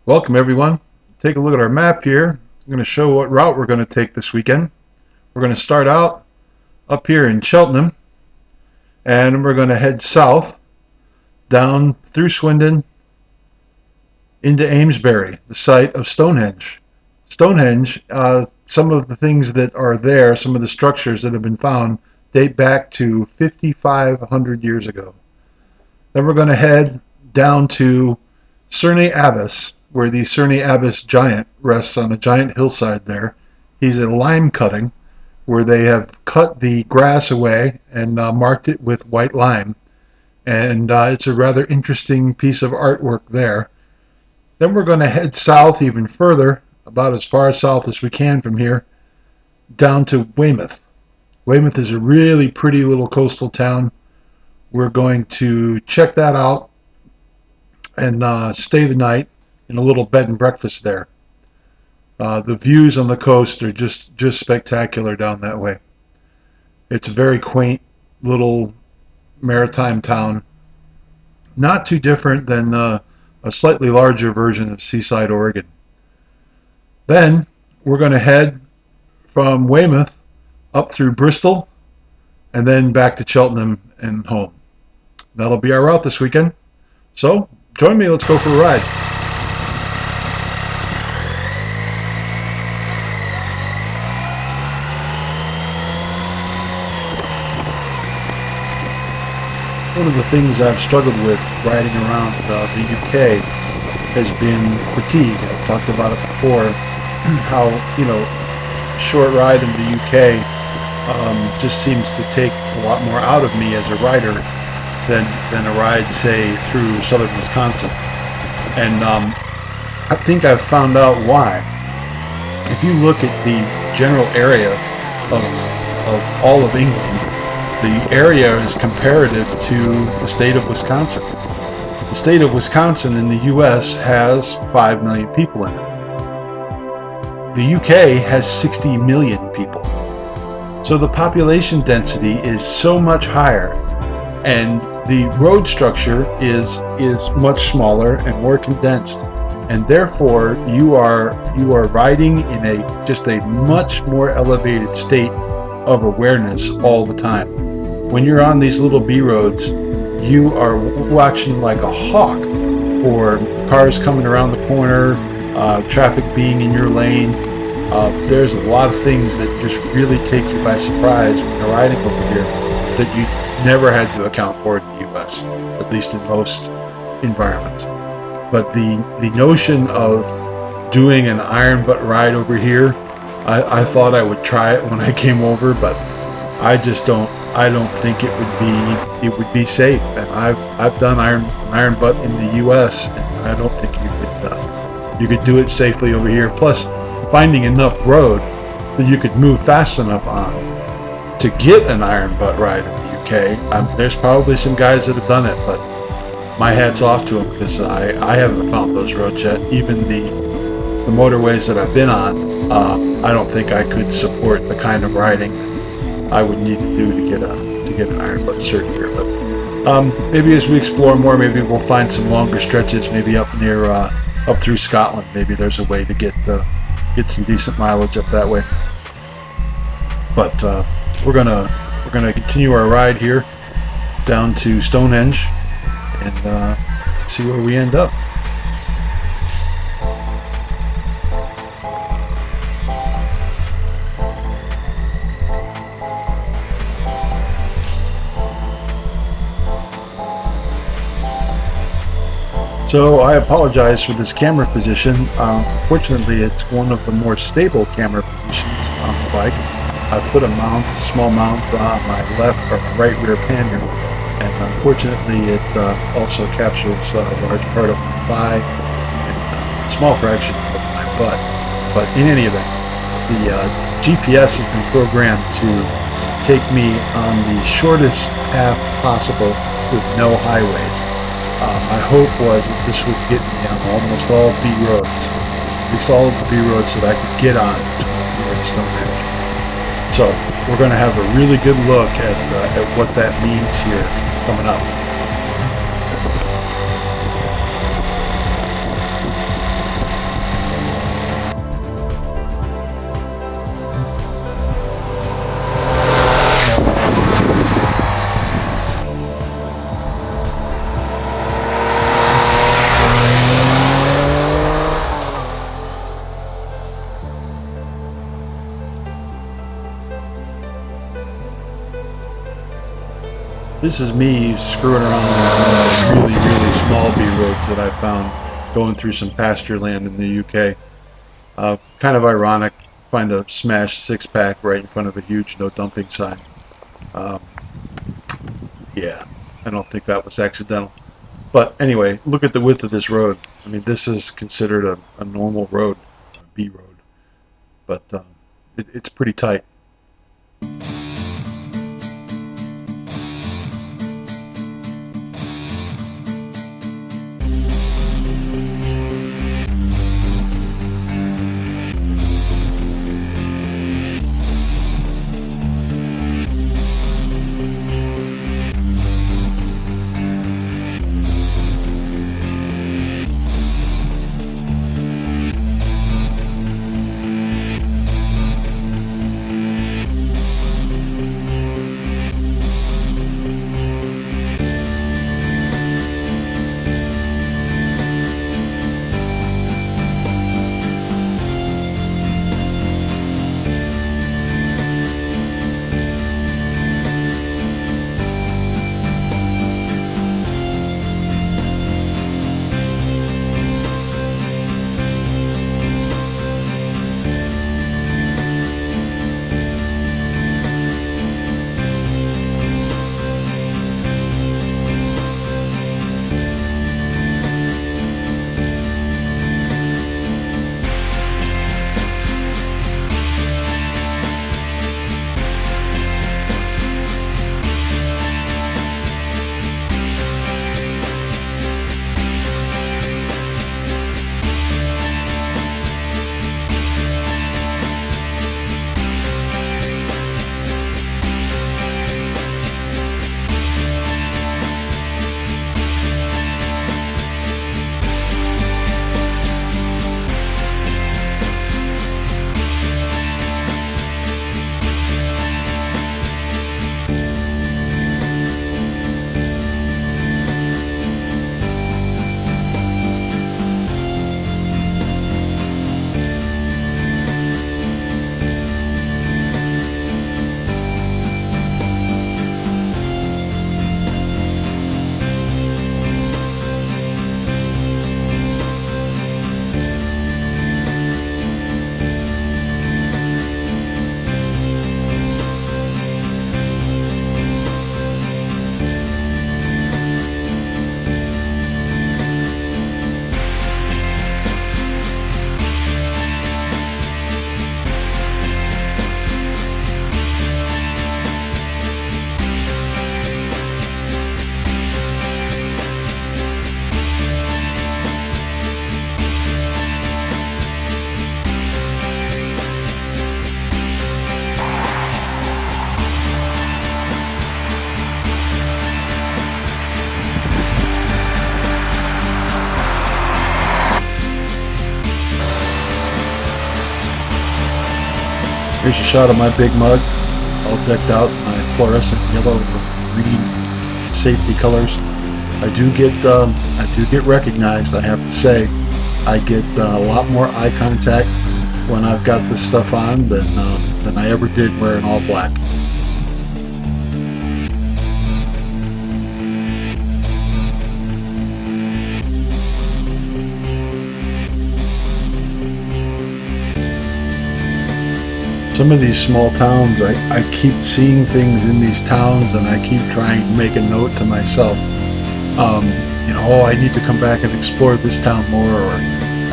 Welcome everyone. Take a look at our map here. I'm going to show what route we're going to take this weekend. We're going to start out up here in Cheltenham and we're going to head south down through Swindon into Amesbury, the site of Stonehenge. Stonehenge, some of the things that are there, some of the structures that have been found date back to 5,500 years ago. Then we're going to head down to Cerne Abbas, where the Cerne Abbas giant rests on a giant hillside there. He's a lime cutting where they have cut the grass away and marked it with white lime. And it's a rather interesting piece of artwork there. Then we're going to head south even further, about as far south as we can from here, down to Weymouth. Weymouth is a really pretty little coastal town. We're going to check that out and stay the night in a little bed and breakfast there. The views on the coast are just spectacular down that way. It's a very quaint little maritime town, not too different than a slightly larger version of Seaside, Oregon. Then we're going to head from Weymouth up through Bristol and then back to Cheltenham and home. That'll be our route this weekend. So join me, let's go for a ride. One of the things I've struggled with riding around the UK has been fatigue. I've talked about it before, how, short ride in the UK just seems to take a lot more out of me as a rider than a ride, say, through southern Wisconsin. And I think I've found out why. If you look at the general area of all of England, the area is comparative to the state of Wisconsin. The state of Wisconsin in the US has 5 million people in it. The UK has 60 million people. So the population density is so much higher, and the road structure is much smaller and more condensed, and therefore you are riding in just a much more elevated state of awareness all the time. When you're on these little B roads, you are watching like a hawk for cars coming around the corner, traffic being in your lane. There's a lot of things that just really take you by surprise when you're riding over here that you never had to account for in the US, at least in most environments. But the notion of doing an iron butt ride over here, I thought I would try it when I came over, but I don't think it would be safe. And I've done iron butt in the US, and I don't think you could do it safely over here. Plus, finding enough road that you could move fast enough on to get an iron butt ride in the UK. There's probably some guys that have done it, but my hat's off to them, because I haven't found those roads yet. Even the motorways that I've been on, I don't think I could support the kind of riding I would need to do to get an iron butt cert here. But maybe as we explore more, maybe we'll find some longer stretches, maybe up through Scotland. Maybe there's a way to get some decent mileage up that way. But we're gonna continue our ride here down to Stonehenge and see where we end up. So I apologize for this camera position. Fortunately, it's one of the more stable camera positions on the bike. I put a small mount on my left or my right rear pannier, and unfortunately it also captures a large part of my thigh and a small fraction of my butt. But in any event, the GPS has been programmed to take me on the shortest path possible with no highways. My hope was that this would get me on almost all B roads, at least all of the B roads that I could get on here at Stonehenge. So we're going to have a really good look at what that means here coming up. This is me screwing around with really, really small B roads that I found going through some pasture land in the UK. Kind of ironic, find a smashed six-pack right in front of a huge no dumping sign. Um, yeah, I don't think that was accidental. But anyway, look at the width of this road. I mean, this is considered a normal road, a B road, but it's pretty tight. Here's a shot of my big mug, all decked out in my fluorescent yellow or green safety colors. I do get recognized, I have to say. I get a lot more eye contact when I've got this stuff on than I ever did wearing all black. Some of these small towns, I keep seeing things in these towns, and I keep trying to make a note to myself. Oh, I need to come back and explore this town more, or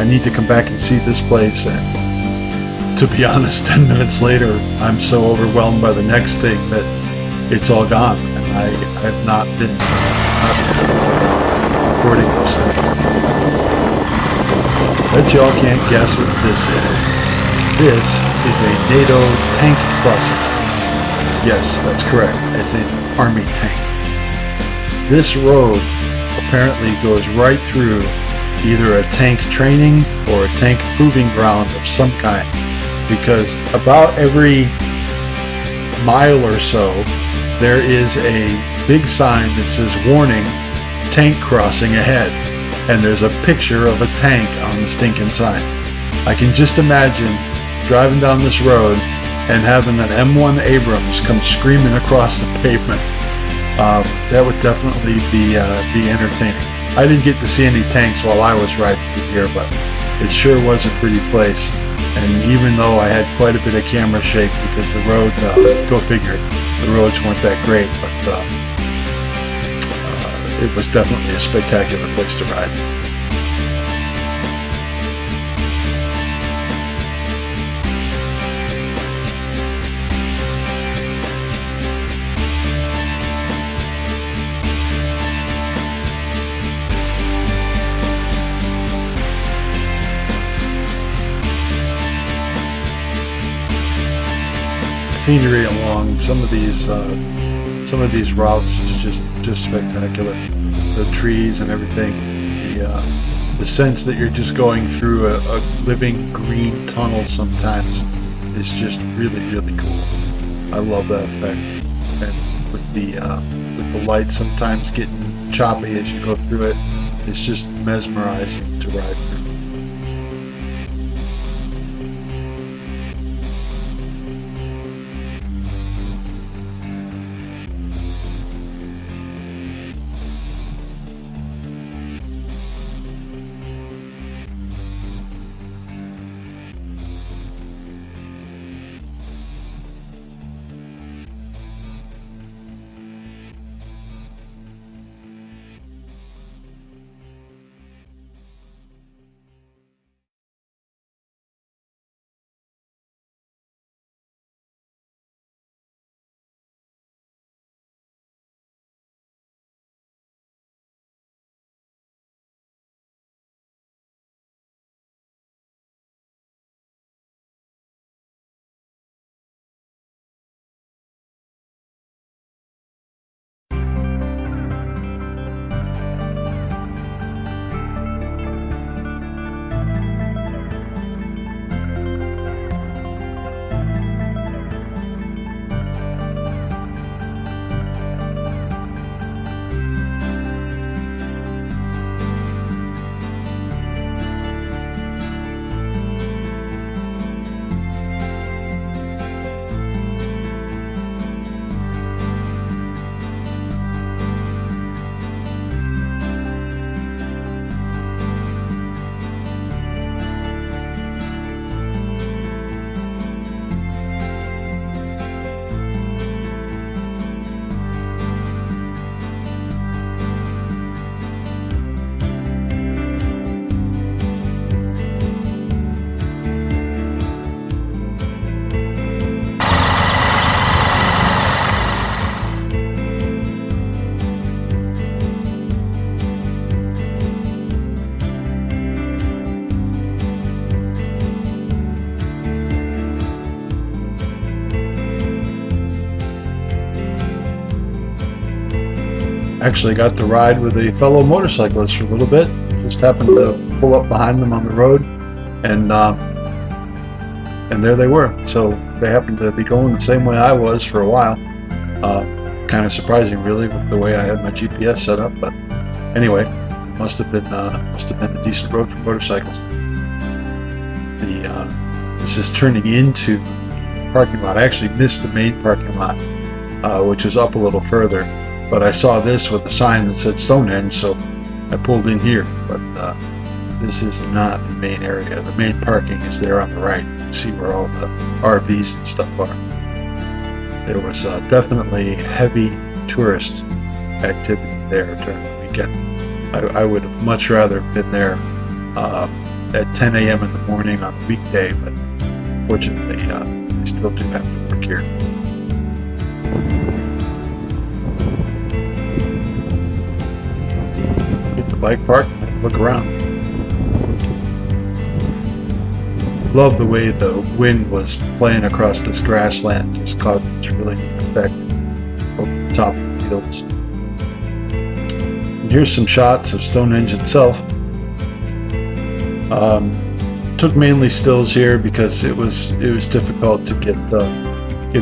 I need to come back and see this place. And to be honest, 10 minutes later, I'm so overwhelmed by the next thing that it's all gone, and I have not been recording those things. Bet y'all can't guess what this is. This is a NATO tank crossing. Yes, that's correct, as in Army tank. This road apparently goes right through either a tank training or a tank proving ground of some kind, because about every mile or so there is a big sign that says warning, tank crossing ahead, and there's a picture of a tank on the stinking sign. I can just imagine driving down this road and having an M1 Abrams come screaming across the pavement. That would definitely be entertaining. I didn't get to see any tanks while I was riding through here, but it sure was a pretty place. And even though I had quite a bit of camera shake because the road, go figure, the roads weren't that great, but it was definitely a spectacular place to ride. Scenery along some of these routes is just spectacular. The trees and everything, the sense that you're just going through a living green tunnel sometimes is just really cool. I love that effect, and with the light sometimes getting choppy as you go through it, it's just mesmerizing to ride through. Actually got to ride with a fellow motorcyclist for a little bit. Just happened to pull up behind them on the road, and there they were. So they happened to be going the same way I was for a while. Kind of surprising, really, with the way I had my GPS set up. But anyway, it must have been a decent road for motorcycles. This is turning into the parking lot. I actually missed the main parking lot, which is up a little further. But I saw this with a sign that said Stonehenge, so I pulled in here. But this is not the main area. The main parking is there on the right. You can see where all the RVs and stuff are. There was definitely heavy tourist activity there during the weekend. I would have much rather been there at 10 a.m. in the morning on a weekday, but fortunately, I still do have to work here. Bike park and look around. Love the way the wind was playing across this grassland, just causing this really neat effect over the top of the fields. And here's some shots of Stonehenge itself. Took mainly stills here because it was difficult to get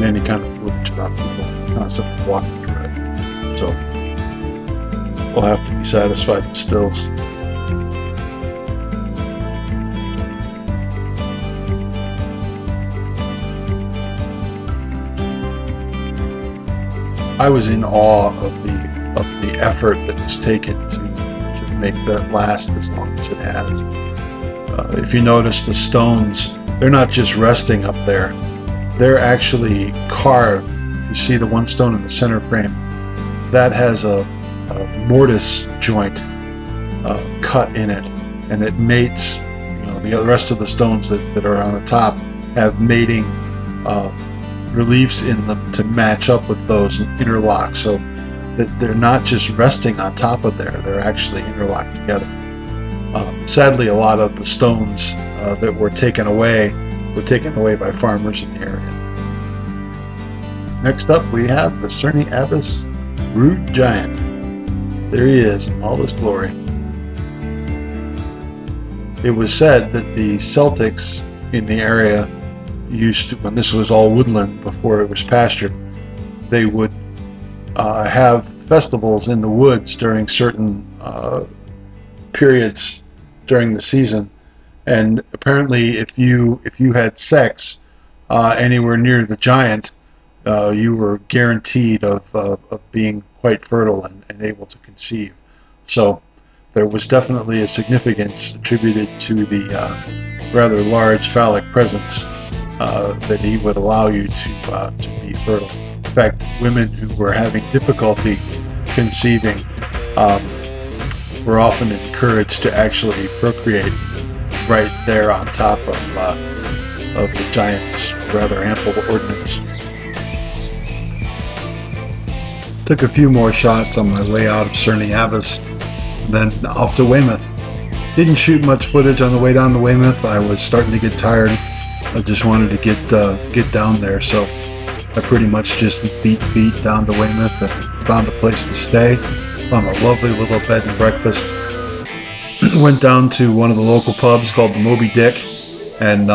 any kind of footage without people constantly walking through it. So we'll have to be satisfied with stills. I was in awe of the effort that was taken to make that last as long as it has. If you notice the stones, they're not just resting up there. They're actually carved. You see the one stone in the center frame, that has a mortise joint cut in it, and it mates. The rest of the stones that are on the top have mating reliefs in them to match up with those and interlock, so that they're not just resting on top of there, they're actually interlocked together. Sadly, a lot of the stones that were taken away by farmers in the area. Next up, we have the Cerne Abbas Rude Giant. There he is in all his glory. It was said that the Celtics in the area used to, when this was all woodland before it was pastured, they would have festivals in the woods during certain periods during the season, and apparently if you had sex anywhere near the giant, you were guaranteed of being quite fertile and able to conceive. So there was definitely a significance attributed to the rather large phallic presence that he would allow you to be fertile. In fact, women who were having difficulty conceiving were often encouraged to actually procreate right there on top of the giant's rather ample ordnance. Took a few more shots on my way out of Cerne Abbas, then off to Weymouth. Didn't shoot much footage on the way down to Weymouth. I was starting to get tired. I just wanted to get down there, so I pretty much just beat feet down to Weymouth and found a place to stay. Found a lovely little bed and breakfast. Went down to one of the local pubs called the Moby Dick and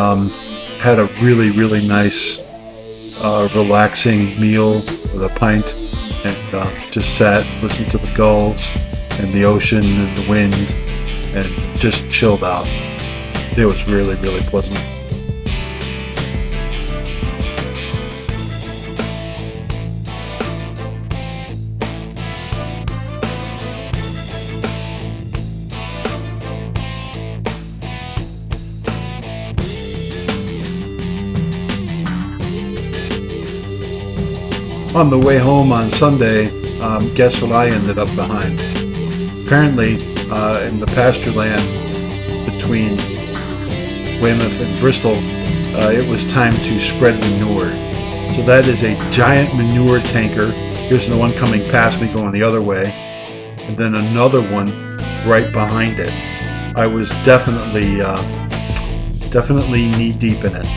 had a really nice relaxing meal with a pint, and just sat, listened to the gulls and the ocean and the wind, and just chilled out. It was really pleasant. On the way home on Sunday, guess what I ended up behind? Apparently, in the pasture land between Weymouth and Bristol, it was time to spread manure. So that is a giant manure tanker. Here's the one coming past me going the other way, and then another one right behind it. I was definitely knee deep in it.